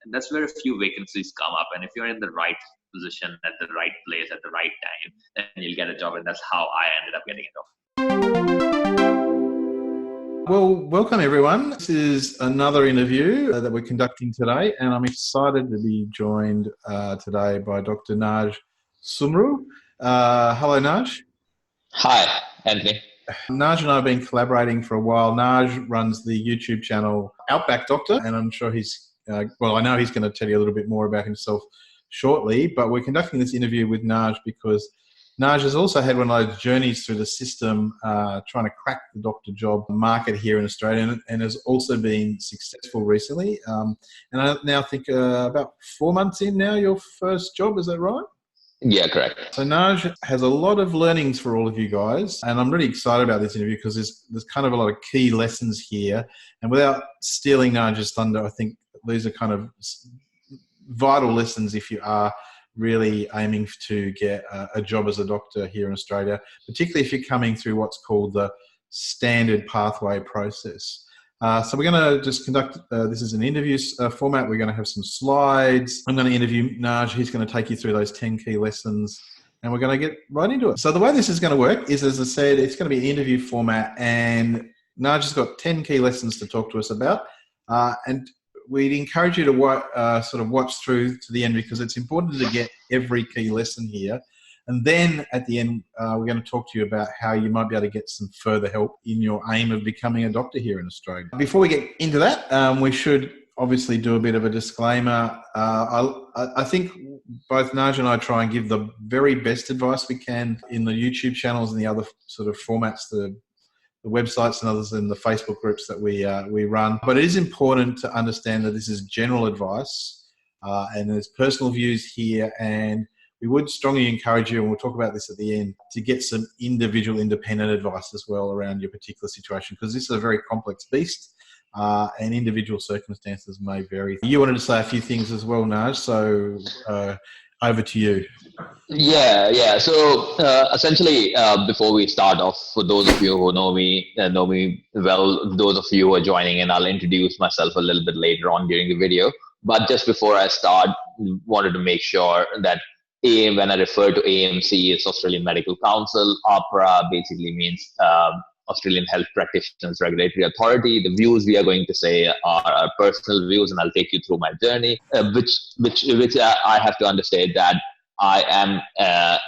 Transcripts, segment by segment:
And that's where a few vacancies come up. And if you're in the right position at the right place at the right time, then you'll get a job. And that's how I ended up getting a job. Well, welcome everyone. This is another interview that we're conducting today, and I'm excited to be joined today by Dr. Naj Sumru. Hello, Naj. Hi, Anthony. Naj and I have been collaborating for a while. Naj runs the YouTube channel Outback Doctor, and I'm sure I know he's going to tell you a little bit more about himself shortly, but we're conducting this interview with Naj because Naj has also had one of those journeys through the system trying to crack the doctor job market here in Australia, and has also been successful recently. And I now think about 4 months in now, your first job, is that right? Yeah, correct. So Naj has a lot of learnings for all of you guys, and I'm really excited about this interview because there's kind of a lot of key lessons here. And without stealing Naj's thunder, I think these are kind of vital lessons if you are really aiming to get a job as a doctor here in Australia, particularly if you're coming through what's called the standard pathway process. So we're going to just conduct, this is an interview format. We're going to have some slides. I'm going to interview Naj. He's going to take you through those 10 key lessons, and we're going to get right into it. So the way this is going to work is, as I said, it's going to be an interview format, and Naj has got 10 key lessons to talk to us about. And we'd encourage you to sort of watch through to the end, because it's important to get every key lesson here. And then at the end, we're going to talk to you about how you might be able to get some further help in your aim of becoming a doctor here in Australia. Before we get into that, we should obviously do a bit of a disclaimer. I think both Naj and I try and give the very best advice we can in the YouTube channels and the other sort of formats, the websites and others, and the Facebook groups that we run. But it is important to understand that this is general advice, and there's personal views here, and we would strongly encourage you, and we'll talk about this at the end, to get some individual independent advice as well around your particular situation, because this is a very complex beast, and individual circumstances may vary. You wanted to say a few things as well, Naj, so over to you. Yeah. So essentially, before we start off, for those of you who know me well, those of you who are joining in, I'll introduce myself a little bit later on during the video. But just before I start, wanted to make sure that when I refer to AMC, it's Australian Medical Council. APRA basically means Australian Health Practitioners Regulatory Authority. The views we are going to say are our personal views, and I'll take you through my journey, which I have to understand that I am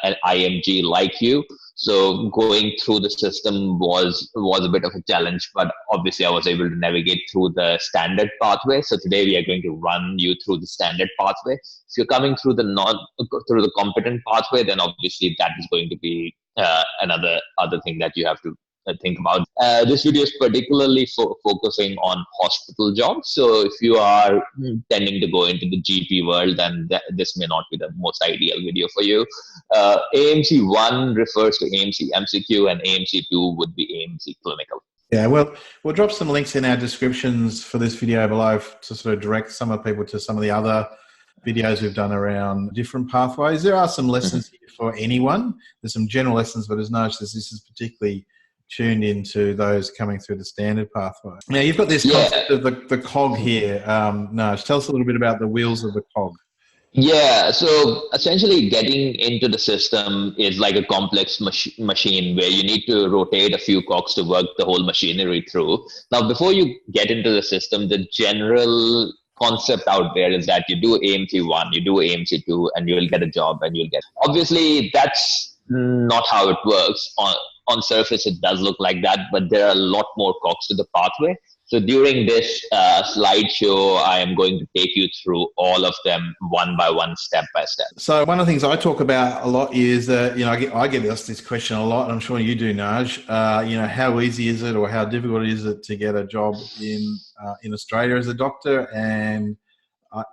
an IMG like you. So going through the system was a bit of a challenge, but obviously I was able to navigate through the standard pathway. So today we are going to run you through the standard pathway. If you're coming through the competent pathway, then obviously that is going to be other thing that you have to think about. This video is particularly focusing on hospital jobs. So if you are tending to go into the GP world, then this may not be the most ideal video for you. AMC 1 refers to AMC MCQ, and AMC 2 would be AMC Clinical. Yeah, well, we'll drop some links in our descriptions for this video below to sort of direct some of people to some of the other videos we've done around different pathways. There are some lessons here for anyone. There's some general lessons, but as Naj says, this is particularly tuned into those coming through the standard pathway. Now, you've got this concept of the cog here. Naj, tell us a little bit about the wheels of the cog. Yeah, so essentially getting into the system is like a complex machine where you need to rotate a few cogs to work the whole machinery through. Now, before you get into the system, the general concept out there is that you do AMC 1, you do AMC 2, and you will get a job, and you'll get. Obviously, that's not how it works. On surface, it does look like that, but there are a lot more cogs to the pathway. So during this slideshow, I am going to take you through all of them one by one, step by step. So one of the things I talk about a lot is that, I get asked this question a lot, and I'm sure you do, Naj. How easy is it, or how difficult is it to get a job in Australia as a doctor? And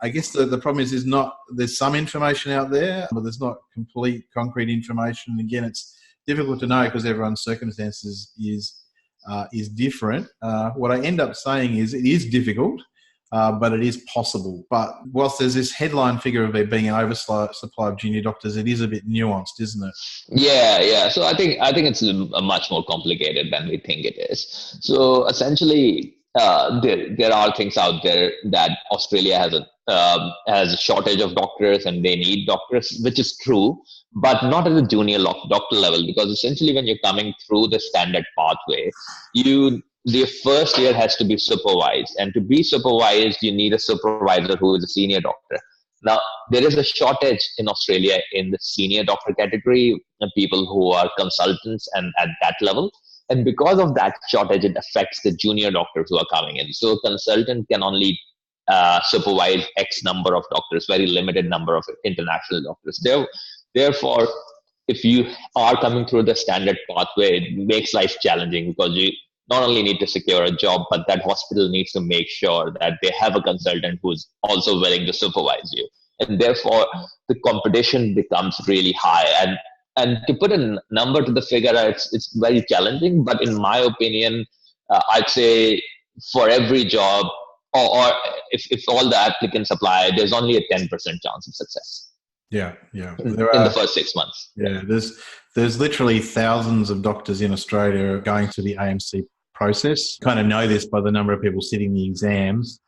I guess the problem is there's some information out there, but there's not complete concrete information. And again, it's difficult to know because everyone's circumstances is different. What I end up saying is it is difficult, but it is possible. But whilst there's this headline figure of there being an oversupply of junior doctors, it is a bit nuanced, isn't it? Yeah. So I think it's much more complicated than we think it is. So essentially, there are things out there that Australia has has a shortage of doctors and they need doctors, which is true, but not at the junior doctor level, because essentially when you're coming through the standard pathway, the first year has to be supervised, and to be supervised, you need a supervisor who is a senior doctor. Now, there is a shortage in Australia in the senior doctor category, and people who are consultants and at that level. And because of that shortage, it affects the junior doctors who are coming in. So a consultant can only supervise X number of doctors, very limited number of international doctors. Therefore, if you are coming through the standard pathway, it makes life challenging, because you not only need to secure a job, but that hospital needs to make sure that they have a consultant who's also willing to supervise you. And therefore, the competition becomes really high. And to put a number to the figure, it's very challenging. But in my opinion, I'd say for every job, or if all the applicants apply, there's only a 10% chance of success. Yeah. In the first 6 months. Yeah, there's literally thousands of doctors in Australia going to the AMC process. Kind of know this by the number of people sitting the exams,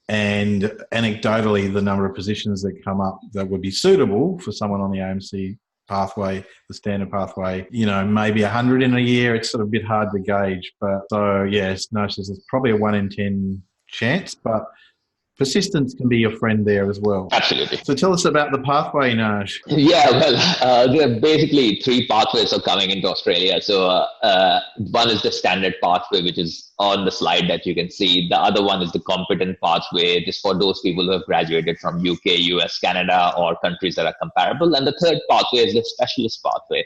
and anecdotally, the number of positions that come up that would be suitable for someone on the AMC pathway, the standard pathway, maybe 100 in a year. It's sort of a bit hard to gauge, but so yes, it's probably a 1 in 10 chance, but persistence can be your friend there as well. Absolutely. So tell us about the pathway, Naj. Yeah, well, there are basically 3 pathways are coming into Australia. So one is the standard pathway, which is on the slide that you can see. The other one is the competent pathway, just for those people who have graduated from UK, US, Canada, or countries that are comparable. And the third pathway is the specialist pathway.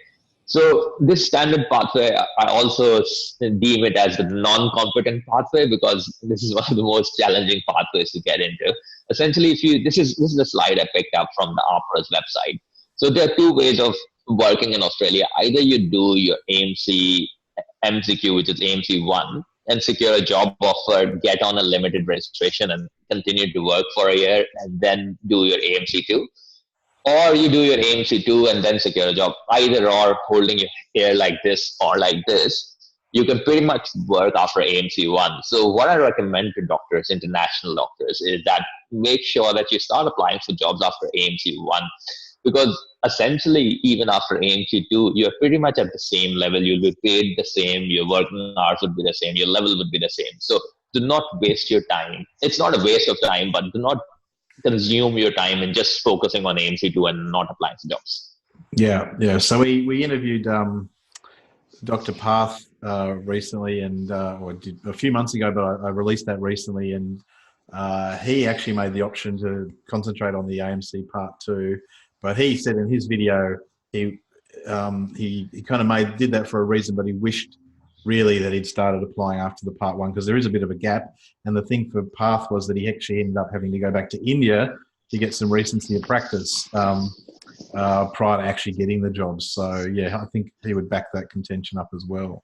So this standard pathway, I also deem it as the non-competent pathway, because this is one of the most challenging pathways to get into. Essentially, this is a slide I picked up from the APRA's website. So there are 2 ways of working in Australia. Either you do your AMC MCQ, which is AMC 1, and secure a job offer, get on a limited registration and continue to work for a year, and then do your AMC 2. Or you do your AMC 2 and then secure a job. Either or, holding your hair like this or like this, you can pretty much work after AMC 1. So what I recommend to doctors, international doctors, is that make sure that you start applying for jobs after AMC 1. Because essentially, even after AMC 2, you're pretty much at the same level. You'll be paid the same. Your working hours would be the same. Your level would be the same. So do not waste your time. It's not a waste of time, but do not consume your time in just focusing on AMC2 and not applying for jobs. Yeah. So we interviewed Dr. Path recently, and or did a few months ago, but I released that recently, and he actually made the option to concentrate on the AMC Part 2. But he said in his video he kind of did that for a reason, but he wished really that he'd started applying after the Part 1, because there is a bit of a gap. And the thing for Path was that he actually ended up having to go back to India to get some recency of practice prior to actually getting the job. So, yeah, I think he would back that contention up as well.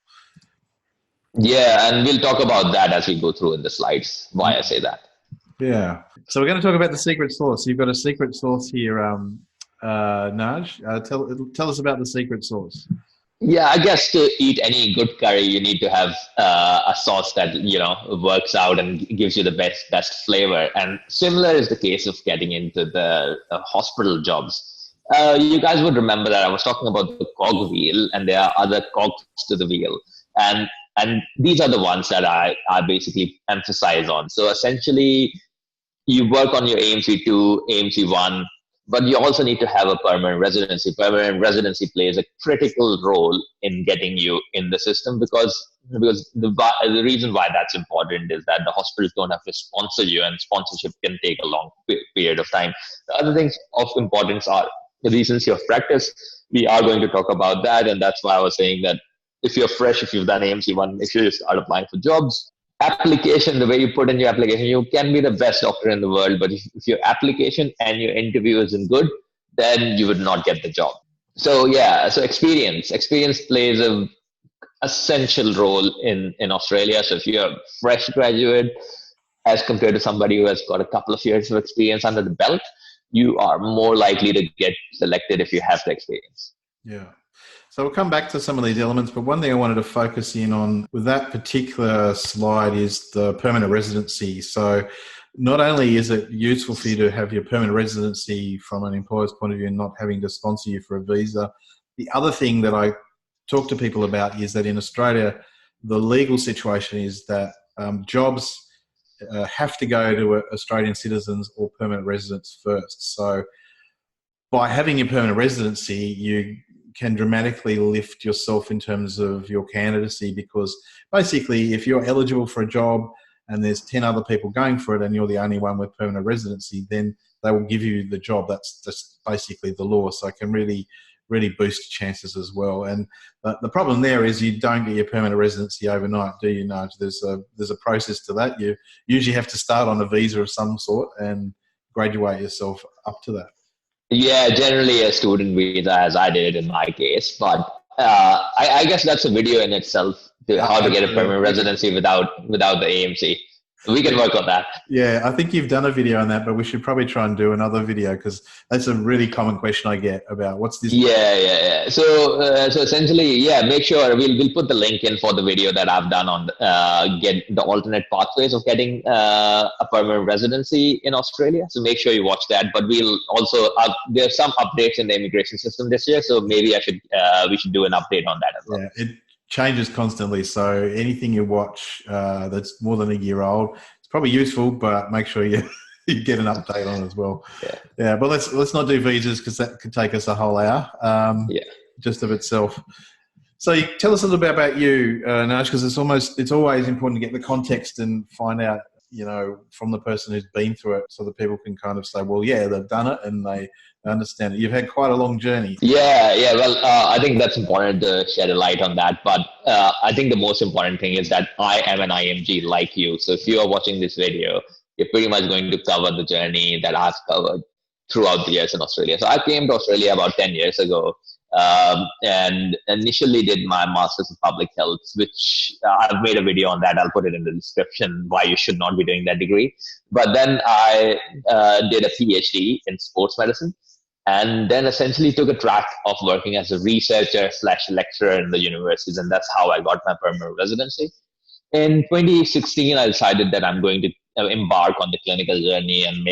Yeah, and we'll talk about that as we go through in the slides, why I say that. Yeah. So we're going to talk about the secret sauce. You've got a secret sauce here, Naj. Tell us about the secret sauce. Yeah, I guess to eat any good curry, you need to have a sauce that, works out and gives you the best flavor. And similar is the case of getting into the hospital jobs. You guys would remember that I was talking about the cog wheel, and there are other cogs to the wheel. And these are the ones that I basically emphasize on. So essentially, you work on your AMC2, AMC1, but you also need to have a permanent residency. Permanent residency plays a critical role in getting you in the system, because the reason why that's important is that the hospitals don't have to sponsor you, and sponsorship can take a long period of time. The other things of importance are the recency of practice. We are going to talk about that, and that's why I was saying that if you're fresh, if you've done AMC1, if you start applying for jobs, application, the way you put in your application, you can be the best doctor in the world, but if your application and your interview isn't good, then you would not get the job. So yeah, so experience plays a essential role in Australia. So if you're a fresh graduate as compared to somebody who has got a couple of years of experience under the belt, you are more likely to get selected if you have the experience. Yeah. So we'll come back to some of these elements, but one thing I wanted to focus in on with that particular slide is the permanent residency. So not only is it useful for you to have your permanent residency from an employer's point of view and not having to sponsor you for a visa, the other thing that I talk to people about is that in Australia, the legal situation is that jobs have to go to Australian citizens or permanent residents first. So by having your permanent residency, you can dramatically lift yourself in terms of your candidacy, because basically if you're eligible for a job and there's 10 other people going for it and you're the only one with permanent residency, then they will give you the job. That's just basically the law. So it can really boost chances as well. And the problem there is you don't get your permanent residency overnight, do you, Naj? There's a process to that. You usually have to start on a visa of some sort and graduate yourself up to that. Yeah, generally a student visa, as I did in my case. But I guess that's a video in itself, how to get a permanent residency without the AMC. We can work on that. Yeah, I think you've done a video on that, but we should probably try and do another video, because that's a really common question I get about what's this. Yeah. So essentially, make sure we'll put the link in for the video that I've done on get the alternate pathways of getting a permanent residency in Australia. So make sure you watch that. But we'll also there's some updates in the immigration system this year, so maybe we should do an update on that as well. Yeah, it changes constantly, so anything you watch that's more than a year old, it's probably useful, but make sure you get an update on it as well. Yeah, but let's not do visas, because that could take us a whole hour just of itself. So tell us a little bit about you, Naj, because it's always important to get the context and find out, from the person who's been through it, so that people can kind of say, well, yeah, they've done it and they understand it. You've had quite a long journey. Yeah. Well, I think that's important to shed a light on that. But I think the most important thing is that I am an IMG like you. So if you are watching this video, you're pretty much going to cover the journey that I've covered throughout the years in Australia. So I came to Australia about 10 years ago. And initially did my master's in public health, which I've made a video on that. I'll put it in the description why you should not be doing that degree. But then I did a PhD in sports medicine, and then essentially took a track of working as a researcher / lecturer in the universities. And that's how I got my permanent residency. In 2016, I decided that I'm going to embark on the clinical journey and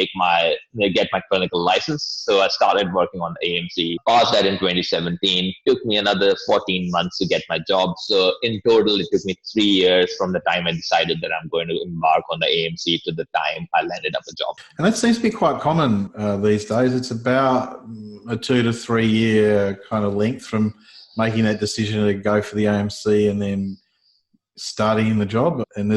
get my clinical license. So I started working on the AMC, passed that in 2017. Took me another 14 months to get my job. So in total, it took me 3 years from the time I decided that I'm going to embark on the AMC to the time I landed up a job. And that seems to be quite common these days. It's about a 2 to 3 year kind of length from making that decision to go for the AMC and then starting in the job. And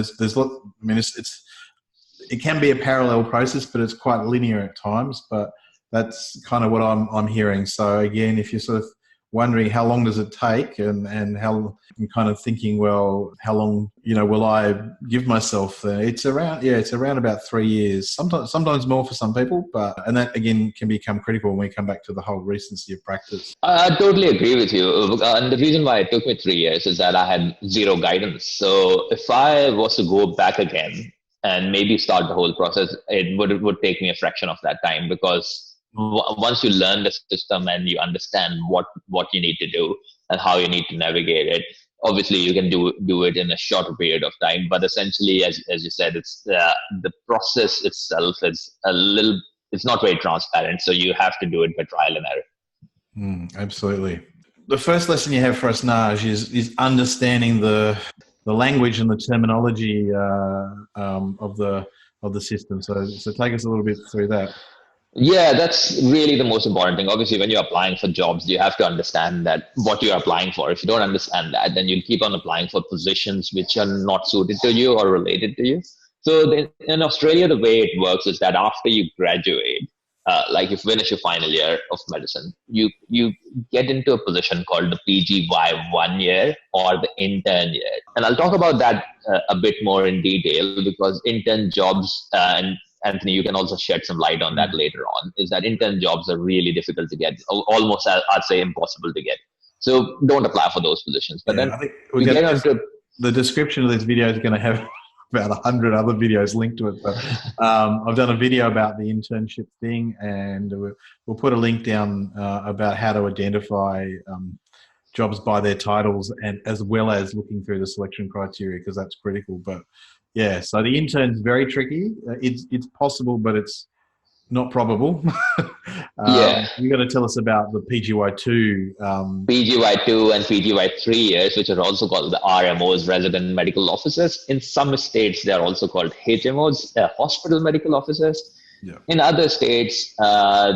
it can be a parallel process, but it's quite linear at times. But that's kind of what I'm hearing. So again, if you're sort of wondering how long does it take, and how I'm kind of thinking, well, how long will I give myself? It's around about 3 years. Sometimes more for some people, and that again can become critical when we come back to the whole recency of practice. I totally agree with you. And the reason why it took me 3 years is that I had zero guidance. So if I was to go back again and maybe start the whole process, it would take me a fraction of that time, because once you learn the system and you understand what you need to do and how you need to navigate it, obviously you can do it in a shorter period of time. But essentially, as you said, it's the process itself is it's not very transparent. So you have to do it by trial and error. Absolutely. The first lesson you have for us, Naj, is understanding the language and the terminology of the system. So take us a little bit through that. Yeah, that's really the most important thing. Obviously, when you're applying for jobs, you have to understand that what you're applying for. If you don't understand that, then you'll keep on applying for positions which are not suited to you or related to you. So in Australia, the way it works is that after you graduate, like you finish your final year of medicine, you get into a position called the PGY 1 year or the intern year. And I'll talk about that a bit more in detail, because intern jobs, and Anthony, you can also shed some light on that later on, is that intern jobs are really difficult to get, almost I'd say impossible to get. So don't apply for those positions. But then I think the description of this video is going to have about 100 other videos linked to it. But I've done a video about the internship thing, and we'll put a link down about how to identify jobs by their titles, and as well as looking through the selection criteria, because that's critical. But Yeah, so the intern's very tricky. It's possible, but it's not probable. Yeah. You got to tell us about the PGY2. PGY2 and PGY3 years, which are also called the RMOs, resident medical officers. In some states, they are also called HMOs, hospital medical officers. Yeah. In other states,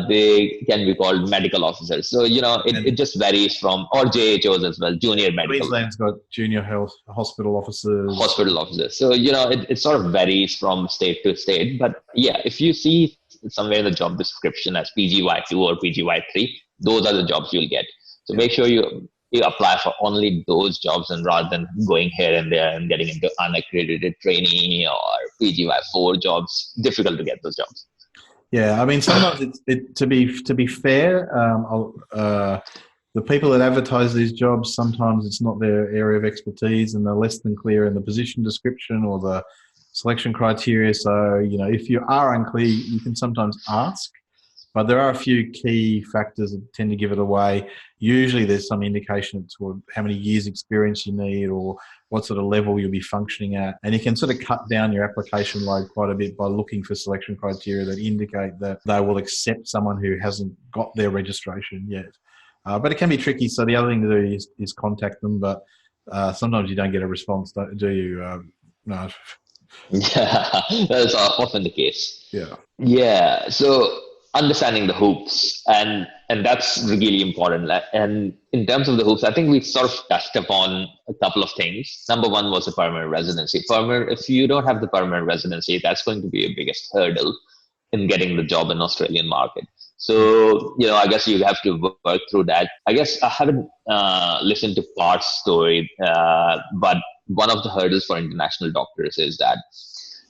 they can be called medical officers. So, it just varies from, or JHOs as well, junior medical. Queensland's got junior health hospital officers. Hospital officers. So, it sort of varies from state to state. But yeah, if you see somewhere in the job description as PGY2 or PGY3, those are the jobs you'll get. So make sure you apply for only those jobs, and rather than going here and there and getting into unaccredited trainee or PGY4 jobs, difficult to get those jobs. Yeah, I mean, sometimes to be fair, the people that advertise these jobs, sometimes it's not their area of expertise, and they're less than clear in the position description or the selection criteria. So, if you are unclear, you can sometimes ask, but there are a few key factors that tend to give it away. Usually there's some indication toward how many years experience you need or what sort of level you'll be functioning at. And you can sort of cut down your application load quite a bit by looking for selection criteria that indicate that they will accept someone who hasn't got their registration yet. But it can be tricky. So the other thing to do is contact them, but sometimes you don't get a response, do you? No. Yeah, that's often the case. Yeah. Yeah. So understanding the hoops, and that's really important. And in terms of the hoops, I think we sort of touched upon a couple of things. Number one was the permanent residency. If you don't have the permanent residency, that's going to be your biggest hurdle in getting the job in Australian market. So, I guess you have to work through that. I guess I haven't listened to Part's story, but one of the hurdles for international doctors is that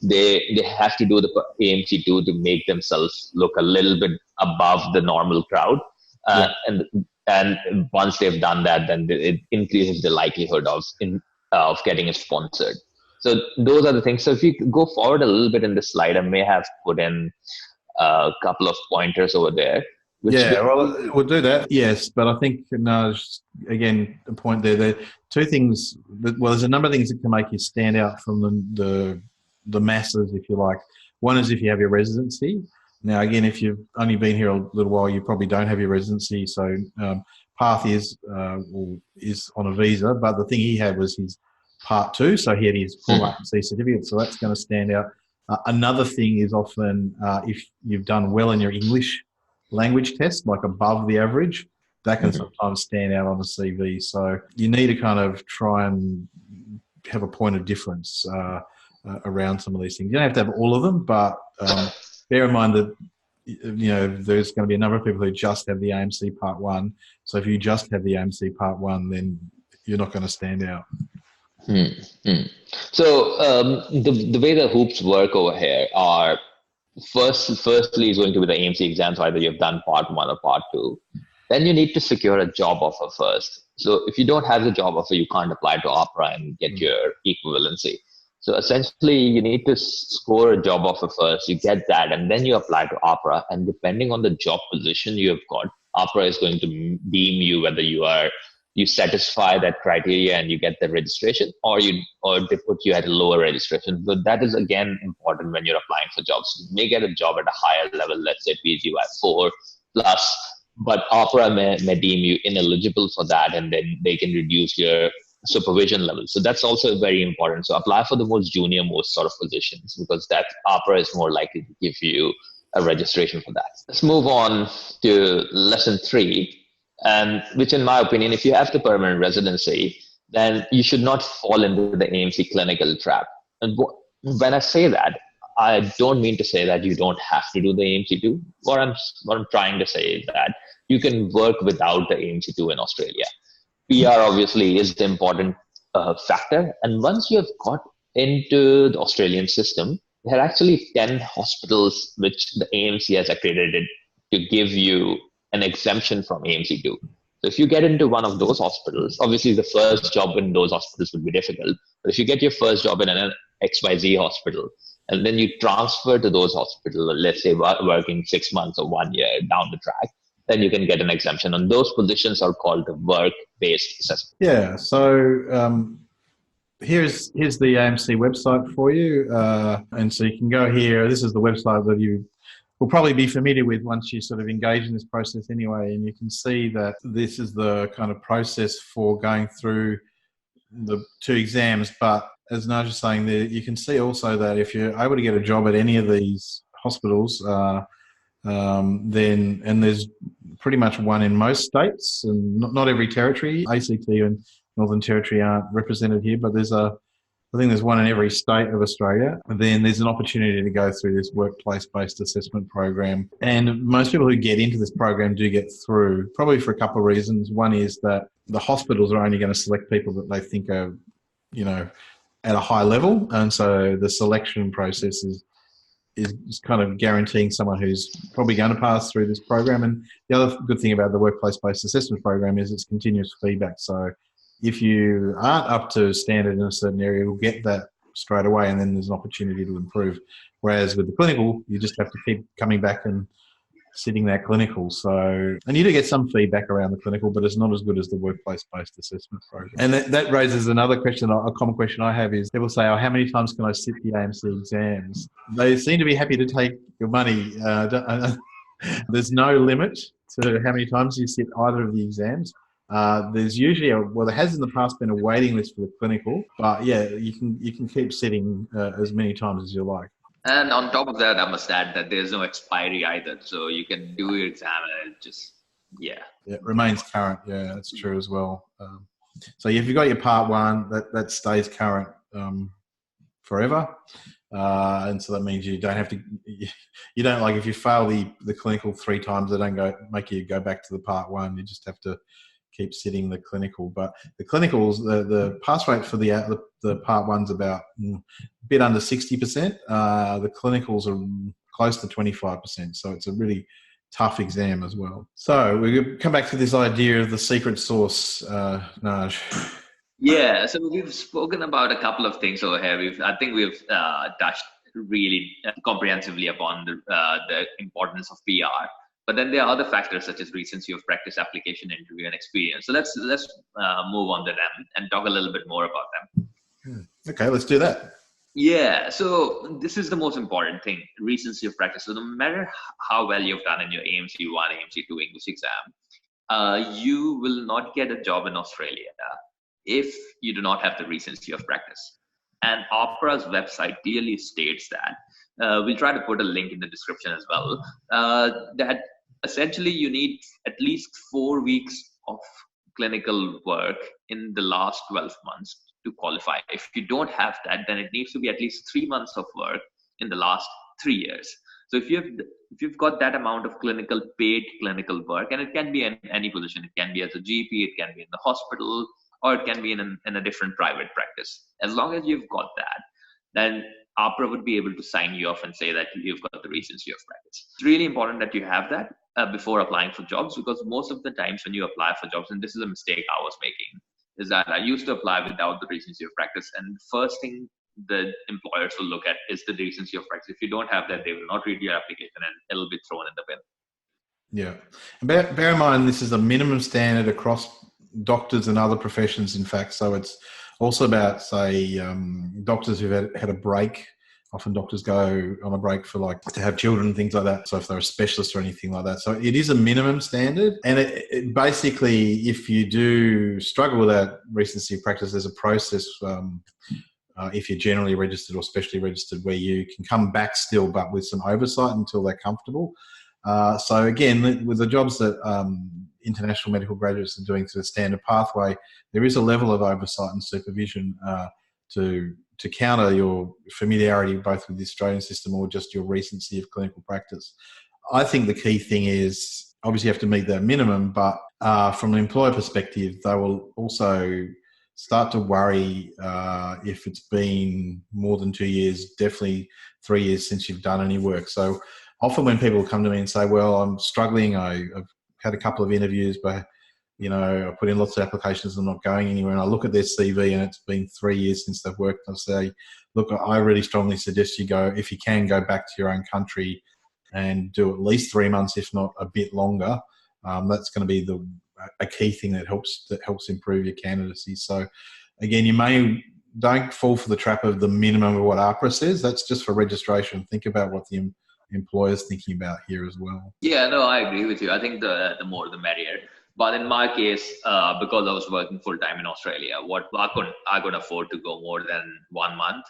they have to do the AMC2 to make themselves look a little bit above the normal crowd. And once they've done that, then it increases the likelihood of getting it sponsored. So those are the things. So if you go forward a little bit in the slide, I may have put in a couple of pointers over there. We'll do that. Yes, but I think, again, the point there, two things. Well, there's a number of things that can make you stand out from the masses, if you like. One is if you have your residency. Now, again, if you've only been here a little while, you probably don't have your residency. So Path is on a visa, but the thing he had was his Part 2, so he had his full RMC certificate, so that's going to stand out. Another thing is often if you've done well in your English language test, like above the average, that can sometimes stand out on a CV. So you need to kind of try and have a point of difference around some of these things. You don't have to have all of them, but bear in mind that there's going to be a number of people who just have the AMC Part 1. So if you just have the AMC Part 1, then you're not going to stand out. So the way the hoops work over here are firstly is going to be the AMC exams, either you've done Part 1 or Part 2. Then you need to secure a job offer first. So if you don't have the job offer, you can't apply to Opera and get your equivalency. So essentially, you need to score a job offer first. You get that, and then you apply to Opera. And depending on the job position you have got, Opera is going to deem you whether you satisfy that criteria and you get the registration, or they put you at a lower registration. But that is again important when you're applying for jobs. You may get a job at a higher level, let's say PGY4 plus, but Opera may deem you ineligible for that, and then they can reduce your supervision level. So that's also very important. So apply for the most junior, most sort of positions, because that Opera is more likely to give you a registration for that. Let's move on to lesson 3. And which, in my opinion, if you have the permanent residency, then you should not fall into the AMC clinical trap. And when I say that, I don't mean to say that you don't have to do the AMC2. What I'm trying to say is that you can work without the AMC2 in Australia. PR obviously is the important factor. And once you have got into the Australian system, there are actually 10 hospitals which the AMC has accredited to give you an exemption from AMC2. So if you get into one of those hospitals, obviously the first job in those hospitals would be difficult. But if you get your first job in an XYZ hospital, and then you transfer to those hospitals, let's say working 6 months or 1 year down the track, then you can get an exemption. And those positions are called the work-based assessment. Yeah. So here's the AMC website for you. And so you can go here. This is the website that you will probably be familiar with once you sort of engage in this process anyway. And you can see that this is the kind of process for going through the 2 exams. But as Naj is saying there, you can see also that if you're able to get a job at any of these hospitals, then, and there's pretty much one in most states and not every territory. ACT and Northern Territory aren't represented here, but I think there's one in every state of Australia. And then there's an opportunity to go through this workplace-based assessment program. And most people who get into this program do get through, probably for a couple of reasons. One is that the hospitals are only going to select people that they think are, at a high level. And so the selection process is kind of guaranteeing someone who's probably going to pass through this program. And the other good thing about the workplace-based assessment program is it's continuous feedback. So if you aren't up to standard in a certain area, you'll get that straight away, and then there's an opportunity to improve. Whereas with the clinical, you just have to keep coming back and sitting that clinical. So, and you do get some feedback around the clinical, but it's not as good as the workplace-based assessment program. And that raises another question, a common question I have is people say, how many times can I sit the AMC exams? They seem to be happy to take your money. There's no limit to how many times you sit either of the exams. There's usually there has in the past been a waiting list for the clinical, but yeah, you can keep sitting as many times as you like. And on top of that, I must add that there's no expiry either, so you can do your exam and it remains current. Yeah, that's true as well. So if you've got your part 1, that stays current forever, and so that means you don't have to. You don't, like, if you fail the clinical 3 times, they don't make you go back to the part 1. You just have to keep sitting the clinical. But the clinicals, the pass rate for the part 1's about a bit under 60%. The clinicals are close to 25%. So it's a really tough exam as well. So we come back to this idea of the secret sauce, Naj. Yeah, so we've spoken about a couple of things over here. I think we've touched really comprehensively upon the importance of PR. But then there are other factors such as recency of practice, application, interview, and experience. So let's move on to them and talk a little bit more about them. Okay, let's do that. Yeah, so this is the most important thing, recency of practice. So no matter how well you've done in your AMC 1, AMC 2 English exam, you will not get a job in Australia if you do not have the recency of practice. And Opera's website clearly states that. We'll try to put a link in the description as well, that essentially you need at least 4 weeks of clinical work in the last 12 months to qualify. If you don't have that, then it needs to be at least 3 months of work in the last 3 years. So if you've got that amount of paid clinical work, and it can be in any position, it can be as a GP, it can be in the hospital, or it can be in a different private practice. As long as you've got that, then Opera would be able to sign you off and say that you've got the recency of practice. It's really important that you have that before applying for jobs, because most of the times when you apply for jobs, and this is a mistake I was making, is that I used to apply without the recency of practice, and the first thing the employers will look at is the recency of practice. If you don't have that, they will not read your application and it'll be thrown in the bin. Yeah. And bear in mind, this is a minimum standard across doctors and other professions, in fact. So it's also about, say, doctors who've had a break. Often doctors go on a break for to have children and things like that. So if they're a specialist or anything like that. So it is a minimum standard. And it basically, if you do struggle with that recency of practice, there's a process, if you're generally registered or specially registered, where you can come back still, but with some oversight until they're comfortable. So again, with the jobs that international medical graduates are doing through the standard pathway, there is a level of oversight and supervision to counter your familiarity both with the Australian system or just your recency of clinical practice. I think the key thing is, obviously you have to meet that minimum, but from an employer perspective, they will also start to worry if it's been more than 2 years, definitely 3 years since you've done any work. So often when people come to me and say, well, I'm struggling, I've had a couple of interviews, but I put in lots of applications and I'm not going anywhere, and I look at their CV and it's been 3 years since they've worked, I'll say, look, I really strongly suggest you go, if you can, go back to your own country and do at least 3 months, if not a bit longer. That's going to be a key thing that helps improve your candidacy. So again, you may don't fall for the trap of the minimum of what APRA says. That's just for registration. Think about what the employer's thinking about here as well. Yeah, no, I agree with you. I think the more the merrier. But in my case, because I was working full time in Australia, I couldn't afford to go more than 1 month.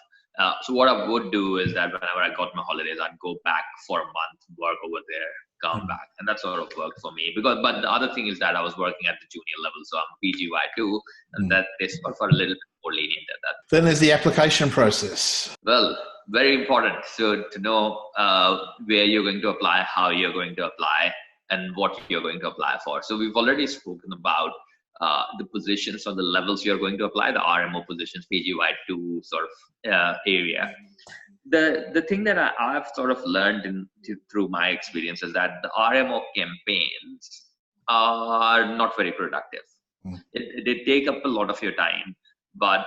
So what I would do is that whenever I got my holidays, I'd go back for a month, work over there, come back, and that sort of worked for me. But the other thing is that I was working at the junior level, so I'm PGY2, and that they sort of are a little bit more lenient at that. Then there's the application process. Well, very important. So to know where you're going to apply, how you're going to apply, and what you're going to apply for. So we've already spoken about the positions or the levels you're going to apply, the RMO positions, PGY2 sort of area. The thing that I've sort of learned through my experience is that the RMO campaigns are not very productive. They take up a lot of your time, but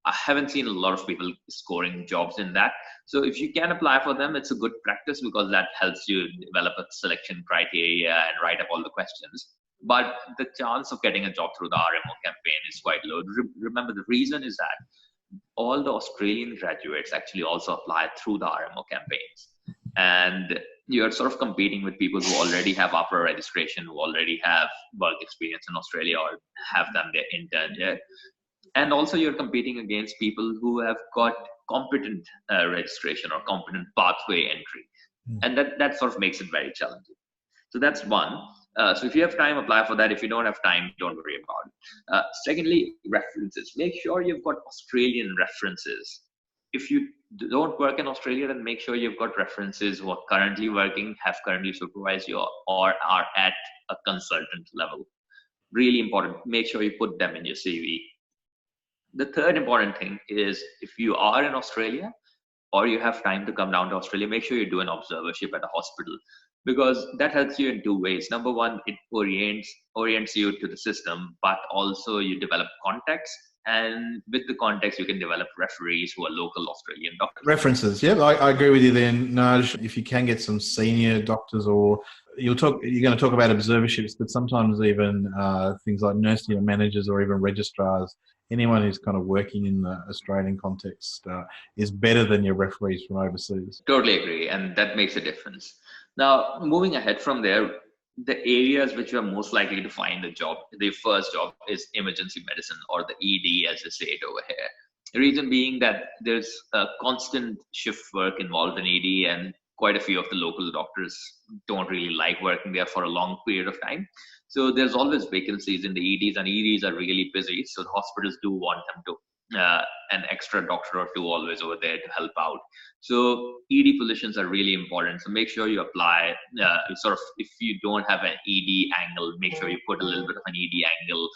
I haven't seen a lot of people scoring jobs in that. So if you can apply for them, it's a good practice because that helps you develop a selection criteria and write up all the questions. But the chance of getting a job through the RMO campaign is quite low. Remember, the reason is that all the Australian graduates actually also apply through the RMO campaigns. And you're sort of competing with people who already have APRA registration, who already have work experience in Australia or have done their intern here. And also you're competing against people who have got competent registration or competent pathway entry. And that sort of makes it very challenging. So that's one. So if you have time, apply for that. If you don't have time, don't worry about it. Secondly, references. Make sure you've got Australian references. If you don't work in Australia, then make sure you've got references who are currently working, have currently supervised you, or are at a consultant level. Really important. Make sure you put them in your CV. The third important thing is if you are in Australia or you have time to come down to Australia, make sure you do an observership at a hospital, because that helps you in two ways. Number one, it orients you to the system, but also you develop contacts. And with the context, you can develop referees who are local Australian doctors. References, yeah, I agree with you then, Naj. If you can get some senior doctors, or you're going to talk about observerships, but sometimes even things like nursing managers or even registrars, anyone who's kind of working in the Australian context is better than your referees from overseas. Totally agree, and that makes a difference. Now, moving ahead from there, the areas which you are most likely to find a job, the first job is emergency medicine, or the ED as they say it over here. The reason being that there's a constant shift work involved in ED, and quite a few of the local doctors don't really like working there for a long period of time. So there's always vacancies in the EDs, and EDs are really busy. So the hospitals do want them to an extra doctor or two always over there to help out. So ED positions are really important. So make sure you apply. Sort of, if you don't have an ED angle, make sure you put a little bit of an ED angle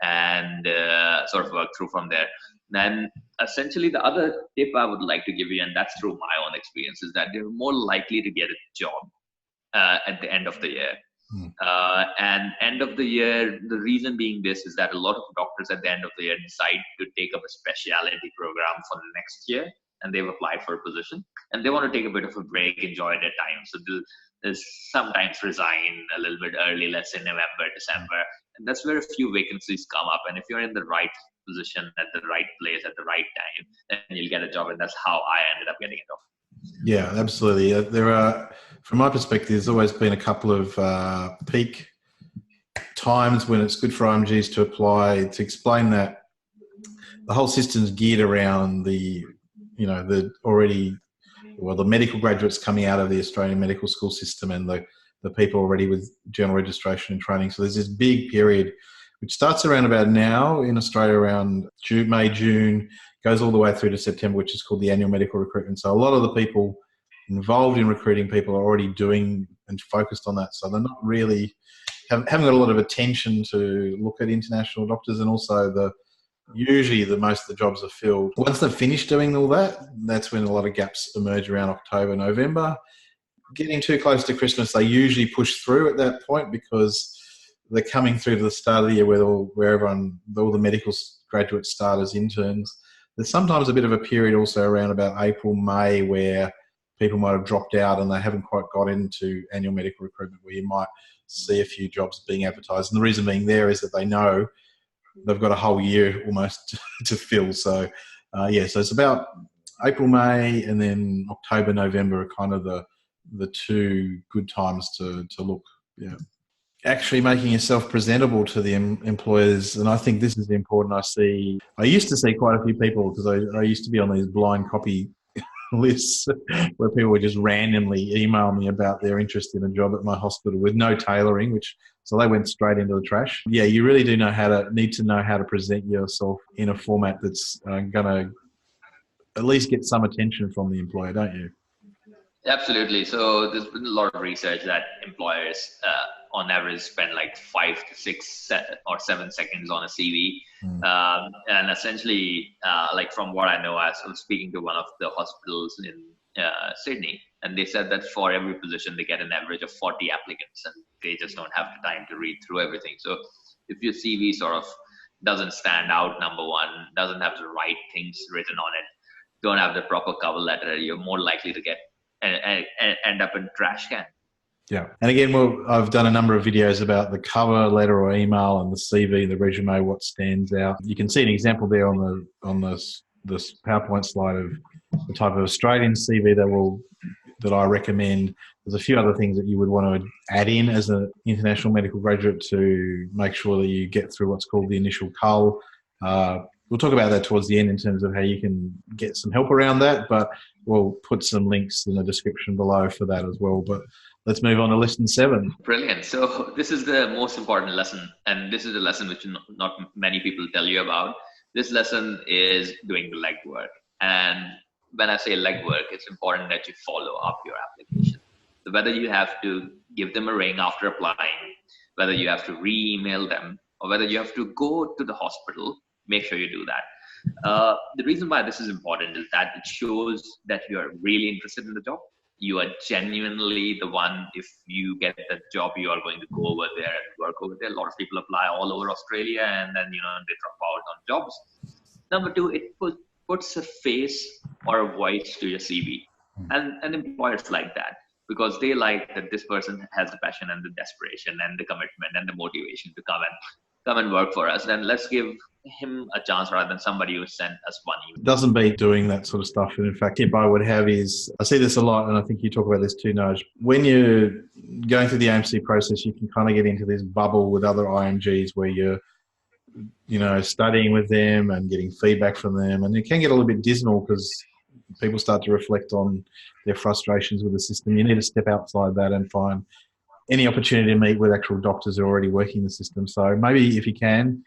and sort of work through from there. Then essentially the other tip I would like to give you, and that's through my own experience, is that you're more likely to get a job at the end of the year. And end of the year, the reason being this is that a lot of doctors at the end of the year decide to take up a specialty program for the next year, and they've applied for a position and they want to take a bit of a break, enjoy their time. So they'll sometimes resign a little bit early, let's say November, December, and that's where a few vacancies come up. And if you're in the right position at the right place at the right time, then you'll get a job. And that's how I ended up getting a job. Yeah, absolutely. There are, from my perspective, there's always been a couple of peak times when it's good for IMGs to apply, to explain that the whole system's geared around the medical graduates coming out of the Australian medical school system and the people already with general registration and training. So there's this big period which starts around about now in Australia around May, June, goes all the way through to September, which is called the annual medical recruitment. So a lot of the people involved in recruiting people are already doing and focused on that. So they're not really, haven't got a lot of attention to look at international doctors, and also usually most of the jobs are filled. Once they've finished doing all that, that's when a lot of gaps emerge around October, November. Getting too close to Christmas, they usually push through at that point because they're coming through to the start of the year where all the medical graduates start as interns. There's sometimes a bit of a period also around about April, May, where people might have dropped out and they haven't quite got into annual medical recruitment, where you might see a few jobs being advertised. And the reason being there is that they know they've got a whole year almost to fill. So yeah, so it's about April, May, and then October, November are kind of the two good times to look. Yeah. Actually making yourself presentable to the employers, and I think this is important. I used to see quite a few people, because I used to be on these blind copy lists where people would just randomly email me about their interest in a job at my hospital with no tailoring, so they went straight into the trash. Yeah, you really do need to know how to present yourself in a format that's going to at least get some attention from the employer, don't you? Absolutely. So there's been a lot of research that employers on average spend like 5 to 6 or 7 seconds on a CV. And essentially, like from what I know, I was speaking to one of the hospitals in Sydney, and they said that for every position, they get an average of 40 applicants, and they just don't have the time to read through everything. So if your CV sort of doesn't stand out, number one, doesn't have the right things written on it, don't have the proper cover letter, you're more likely to get and end up in trash can. Yeah. And again, I've done a number of videos about the cover letter or email and the CV, the resume, what stands out. You can see an example there on this PowerPoint slide of the type of Australian CV that I recommend. There's a few other things that you would want to add in as an international medical graduate to make sure that you get through what's called the initial cull. We'll talk about that towards the end in terms of how you can get some help around that, but we'll put some links in the description below for that as well. But let's move on to lesson 7. Brilliant. So this is the most important lesson, and this is a lesson which not many people tell you about. This lesson is doing the legwork. And when I say legwork, it's important that you follow up your application. So whether you have to give them a ring after applying, whether you have to re-email them, or whether you have to go to the hospital, make sure you do that. The reason why this is important is that it shows that you are really interested in the job. You are genuinely the one. If you get the job, you are going to go over there and work over there. A lot of people apply all over Australia, and then they drop out on jobs. Number 2, it puts a face or a voice to your CV, and employers like that, because they like that this person has the passion and the desperation and the commitment and the motivation to come and work for us. Then let's give him a chance rather than somebody who sent us one email. Doesn't beat doing that sort of stuff. And in fact, tip I would have is, I see this a lot, and I think you talk about this too, Naj. When you're going through the AMC process, you can kind of get into this bubble with other IMGs where you're, studying with them and getting feedback from them. And it can get a little bit dismal because people start to reflect on their frustrations with the system. You need to step outside that and find any opportunity to meet with actual doctors who are already working the system. So maybe if you can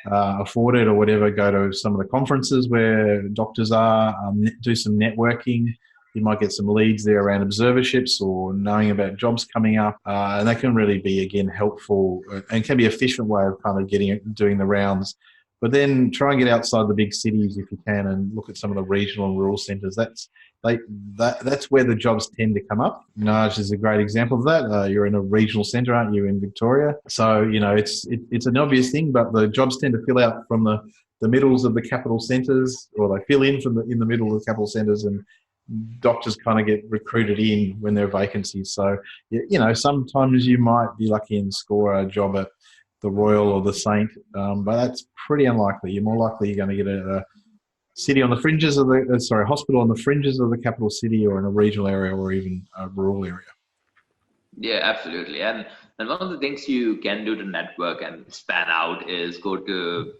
afford it or whatever, go to some of the conferences where doctors are, do some networking. You might get some leads there around observerships or knowing about jobs coming up. And that can really be, again, helpful and can be an efficient way of kind of doing the rounds. But then try and get outside the big cities if you can and look at some of the regional and rural centres. That's where the jobs tend to come up. Naj is a great example of that. You're in a regional centre, aren't you, in Victoria? So, it's an obvious thing, but the jobs tend to fill out from the middles of the capital centres, or they fill in in the middle of the capital centres, and doctors kind of get recruited in when there are vacancies. So, sometimes you might be lucky and score a job at the Royal or the Saint, but that's pretty unlikely. You're more likely you're going to get a city on the fringes of hospital on the fringes of the capital city, or in a regional area, or even a rural area. Yeah, absolutely. And one of the things you can do to network and span out is go to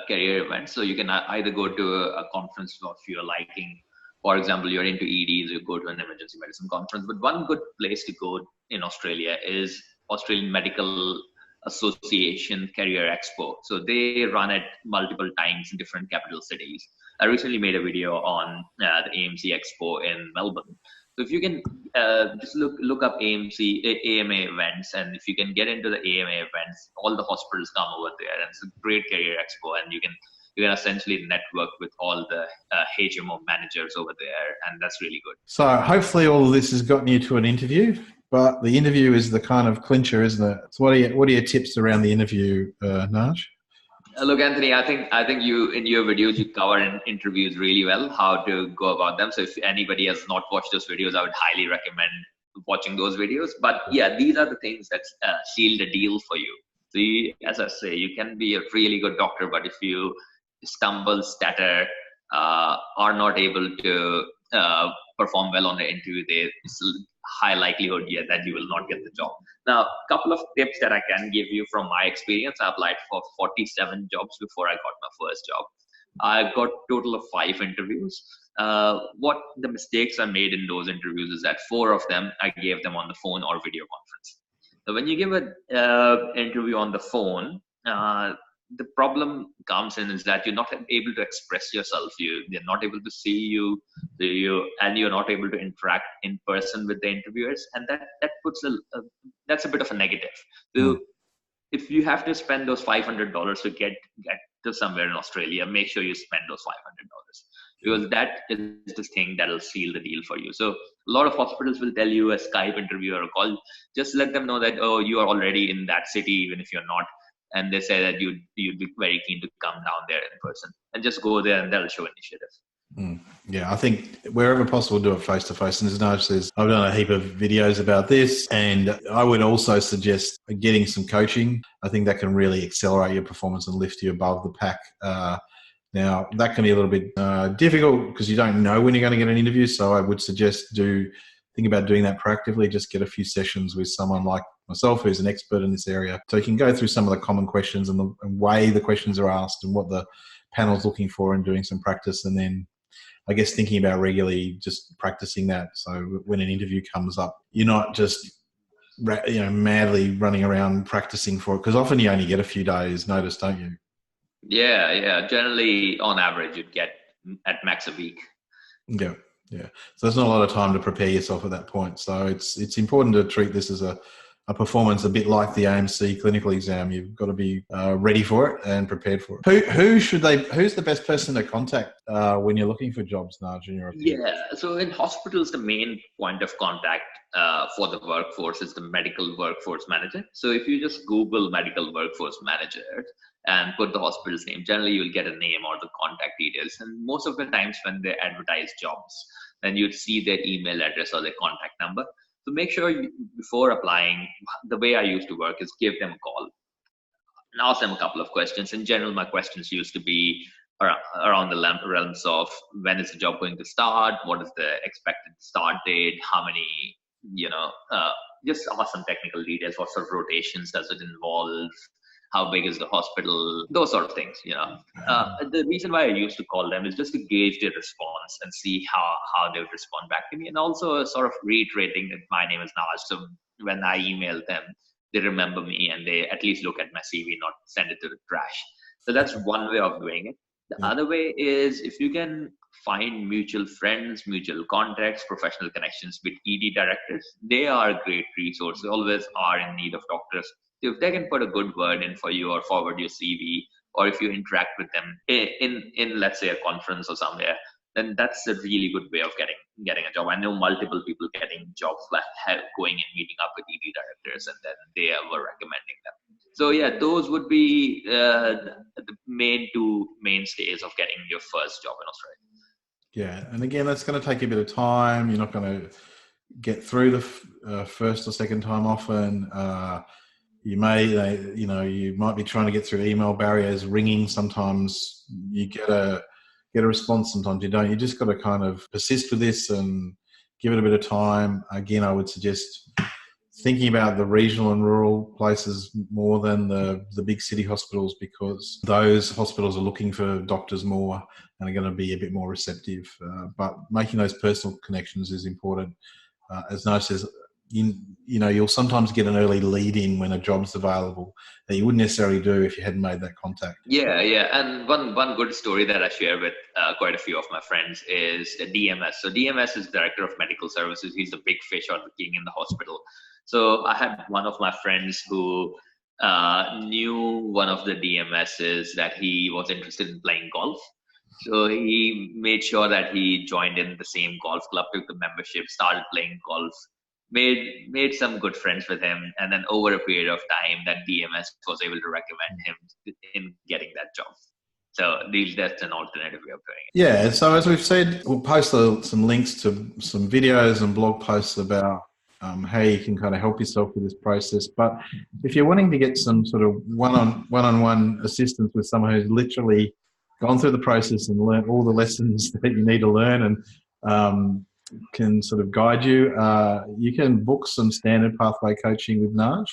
career events. So you can either go to a conference of your liking. For example, you're into EDs, you go to an emergency medicine conference. But one good place to go in Australia is Australian Medical Association Career Expo. So they run it multiple times in different capital cities. I recently made a video on the AMC Expo in Melbourne. So if you can just look up AMA events, and if you can get into the AMA events, all the hospitals come over there, and it's a great career expo, and you can essentially network with all the HMO managers over there, and that's really good. So hopefully all of this has gotten you to an interview, but the interview is the kind of clincher, isn't it? So what are your tips around the interview, Naj? Look, Anthony, I think you, in your videos, you cover in interviews really well, how to go about them. So if anybody has not watched those videos, I would highly recommend watching those videos. But yeah, these are the things that seal the deal for you. So as I say, you can be a really good doctor, but if you stumble, stutter, are not able to perform well on the interview, it's a high likelihood that you will not get the job. Now, a couple of tips that I can give you from my experience. I applied for 47 jobs before I got my first job. I got total of 5 interviews. What the mistakes I made in those interviews is that 4 of them I gave them on the phone or video conference. So when you give an interview on the phone, the problem comes in is that you're not able to express yourself. They're not able to see you, and you're not able to interact in person with the interviewers, and that puts that's a bit of a negative. So if you have to spend those $500 to get to somewhere in Australia, make sure you spend those $500, because that is the thing that will seal the deal for you. So a lot of hospitals will tell you a Skype interview or a call. Just let them know that, oh, you are already in that city, even if you're not. And they say that you'd be very keen to come down there in person, and just go there and they'll show initiative. Yeah, I think wherever possible, do it face to face. And as Naj says, I've done a heap of videos about this, and I would also suggest getting some coaching. I think that can really accelerate your performance and lift you above the pack. Now, that can be a little bit difficult because you don't know when you're going to get an interview. So I would suggest think about doing that proactively. Just get a few sessions with someone like myself who's an expert in this area, so you can go through some of the common questions and the way the questions are asked and what the panel's looking for, and doing some practice. And then I guess thinking about regularly just practicing that, so when an interview comes up, you're not just madly running around practicing for it, because often you only get a few days notice, don't you? Yeah. Generally, on average, you'd get at max a week. Yeah. So there's not a lot of time to prepare yourself at that point. So it's important to treat this as a performance a bit like the AMC clinical exam. You've got to be ready for it and prepared for it. Who's the best person to contact when you're looking for jobs, Naj, in your opinion? Yeah, so in hospitals, the main point of contact for the workforce is the medical workforce manager. So if you just Google medical workforce manager and put the hospital's name, generally you'll get a name or the contact details. And most of the times when they advertise jobs, then you'd see their email address or their contact number. So make sure before applying, the way I used to work is give them a call and ask them a couple of questions. In general, my questions used to be around the realms of when is the job going to start, what is the expected start date, how many, just ask some technical details. What sort of rotations does it involve? How big is the hospital? Those sort of things, The reason why I used to call them is just to gauge their response and see how they would respond back to me. And also sort of reiterating that my name is Naj. So when I email them, they remember me and they at least look at my CV, not send it to the trash. So that's one way of doing it. The other way is if you can find mutual friends, mutual contacts, professional connections with ED directors. They are a great resource. They always are in need of doctors. If they can put a good word in for you or forward your CV, or if you interact with them in let's say a conference or somewhere, then that's a really good way of getting a job. I know multiple people getting jobs by going and meeting up with ED directors, and then they were recommending them. So yeah, those would be the main two mainstays of getting your first job in Australia. Yeah, and again, that's going to take a bit of time. You're not going to get through the first or second time often. You might be trying to get through email barriers, ringing. Sometimes you get a response, sometimes you don't. You just got to kind of persist with this and give it a bit of time. Again, I would suggest thinking about the regional and rural places more than the big city hospitals, because those hospitals are looking for doctors more and are going to be a bit more receptive. But making those personal connections is important. As Naj says, you'll sometimes get an early lead in when a job's available that you wouldn't necessarily do if you hadn't made that contact. Yeah. And one good story that I share with quite a few of my friends is DMS. So DMS is Director of Medical Services. He's the big fish or the king in the hospital. So I had one of my friends who knew one of the DMSs that he was interested in playing golf. So he made sure that he joined in the same golf club, took the membership, started playing golf, made some good friends with him, and then over a period of time that DMS was able to recommend him in getting that job. So that's an alternative way of doing it. Yeah, so as we've said, we'll post some links to some videos and blog posts about how you can kind of help yourself with this process. But if you're wanting to get some sort of one-on-one assistance with someone who's literally gone through the process and learned all the lessons that you need to learn and can sort of guide you, you can book some standard pathway coaching with Naj.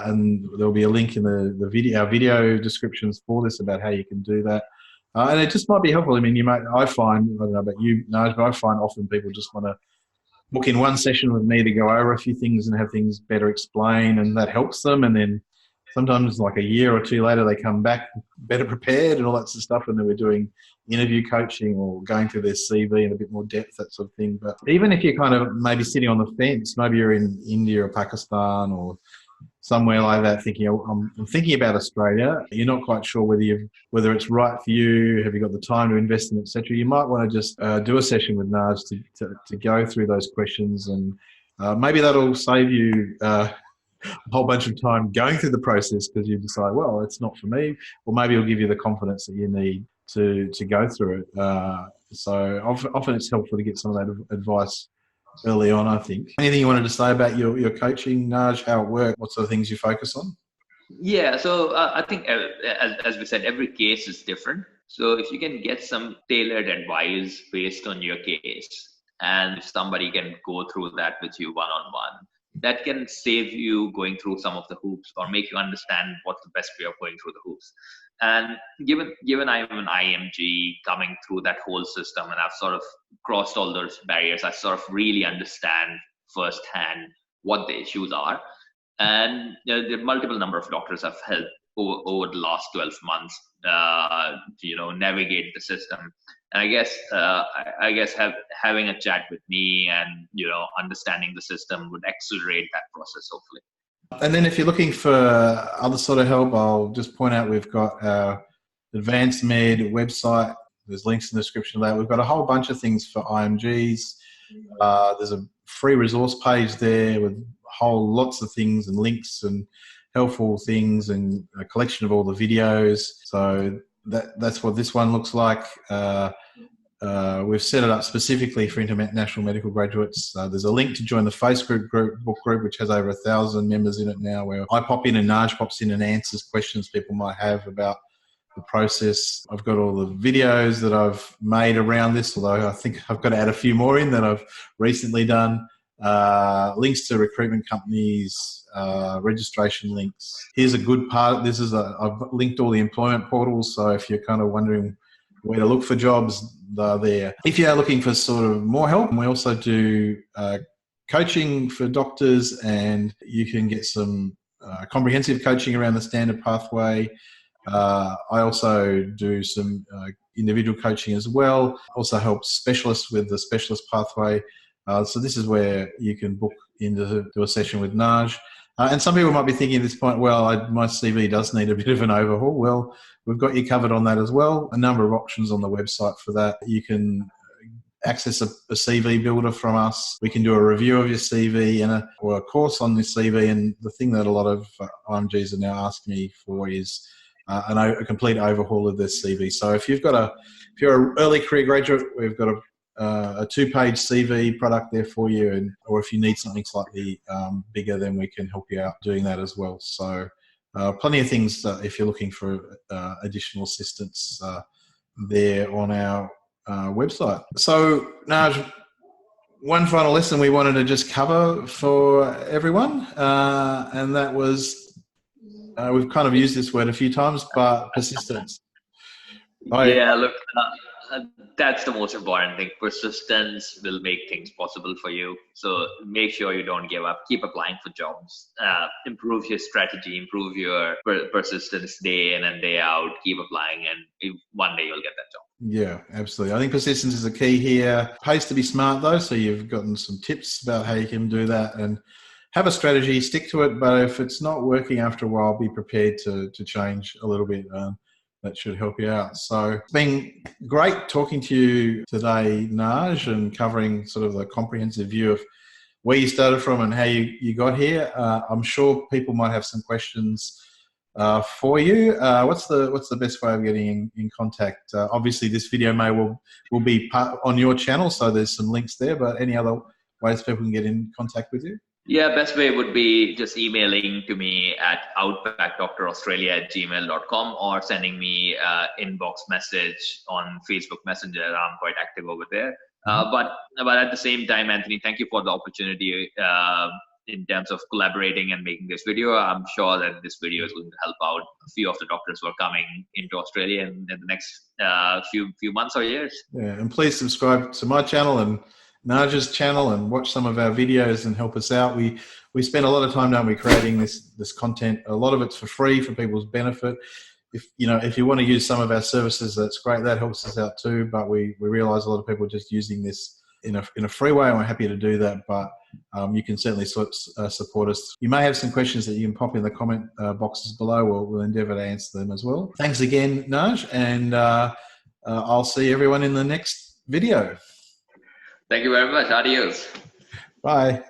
And there'll be a link in the video, our video descriptions for this about how you can do that. And it just might be helpful. I mean, I find, I don't know about you, Naj, but I find often people just want to book in one session with me to go over a few things and have things better explained, and that helps them. And then sometimes like a year or two later, they come back better prepared and all that sort of stuff. And then we're doing interview coaching or going through their CV in a bit more depth, that sort of thing. But even if you're kind of maybe sitting on the fence, maybe you're in India or Pakistan or somewhere like that, thinking, I'm thinking about Australia, you're not quite sure whether it's right for you, have you got the time to invest in, etc. You might want to just do a session with Naj to go through those questions, and maybe that'll save you a whole bunch of time going through the process because you decide, well, it's not for me, or maybe it'll give you the confidence that you need to go through it. So often it's helpful to get some of that advice early on, I think. Anything you wanted to say about your coaching, Naj, how it works, what sort of things you focus on? Yeah, so I think, as we said, every case is different. So if you can get some tailored advice based on your case, and if somebody can go through that with you one-on-one, that can save you going through some of the hoops or make you understand what's the best way of going through the hoops. And given I'm an IMG coming through that whole system, and I've sort of crossed all those barriers, I sort of really understand firsthand what the issues are. And there are multiple number of doctors I've helped over the last 12 months, navigate the system. And I guess having a chat with me and, understanding the system would accelerate that process, hopefully. And then if you're looking for other sort of help, I'll just point out we've got our AdvanceMed website. There's links in the description of that. We've got a whole bunch of things for IMGs. There's a free resource page there with lots of things and links and helpful things and a collection of all the videos. So that's what this one looks like. We've set it up specifically for international medical graduates. There's a link to join the Facebook book group, which has over 1,000 members in it now, where I pop in and Naj pops in and answers questions people might have about the process. I've got all the videos that I've made around this, although I think I've got to add a few more in that I've recently done. Links to recruitment companies, registration links. Here's a good part. I've linked all the employment portals, so if you're kind of wondering where to look for jobs, they're there. If you are looking for sort of more help, we also do coaching for doctors, and you can get some comprehensive coaching around the standard pathway. I also do some individual coaching as well. Also help specialists with the specialist pathway. So this is where you can book into a session with Naj. And some people might be thinking at this point, well, my CV does need a bit of an overhaul. Well, we've got you covered on that as well. A number of options on the website for that. You can access a CV builder from us. We can do a review of your CV or a course on your CV. And the thing that a lot of IMGs are now asking me for is a complete overhaul of their CV. So if you're an early career graduate, we've got a 2-page CV product there for you, or if you need something slightly bigger, then we can help you out doing that as well. So plenty of things if you're looking for additional assistance there on our website. So Naj, one final lesson we wanted to just cover for everyone, and that was, we've kind of used this word a few times, but persistence. Yeah, look, that's the most important thing. Persistence will make things possible for you. So make sure you don't give up. Keep applying for jobs. Improve your strategy. Improve your persistence day in and day out. Keep applying, and one day you'll get that job. Yeah, absolutely. I think persistence is the key here. Pays to be smart though, so you've gotten some tips about how you can do that, and have a strategy, stick to it. But if it's not working after a while, be prepared to change a little bit. That should help you out. So it's been great talking to you today, Naj, and covering sort of the comprehensive view of where you started from and how you got here. I'm sure people might have some questions for you. What's the best way of getting in contact? Obviously, this video will be on your channel, so there's some links there. But any other ways people can get in contact with you? Yeah, best way would be just emailing to me at outbackdoctoraustralia@gmail.com or sending me inbox message on Facebook Messenger. I'm quite active over there. But at the same time, Anthony, thank you for the opportunity in terms of collaborating and making this video. I'm sure that this video is going to help out a few of the doctors who are coming into Australia in the next few months or years. Yeah, and please subscribe to my channel and Naj's channel and watch some of our videos and help us out. We spend a lot of time, don't we, creating this content. A lot of it's for free for people's benefit. If you want to use some of our services, that's great. That helps us out too. But we realize a lot of people are just using this in a free way, and we're happy to do that. But you can certainly support us. You may have some questions that you can pop in the comment boxes below. We'll endeavour to answer them as well. Thanks again, Naj, and I'll see everyone in the next video. Thank you very much. Adios. Bye.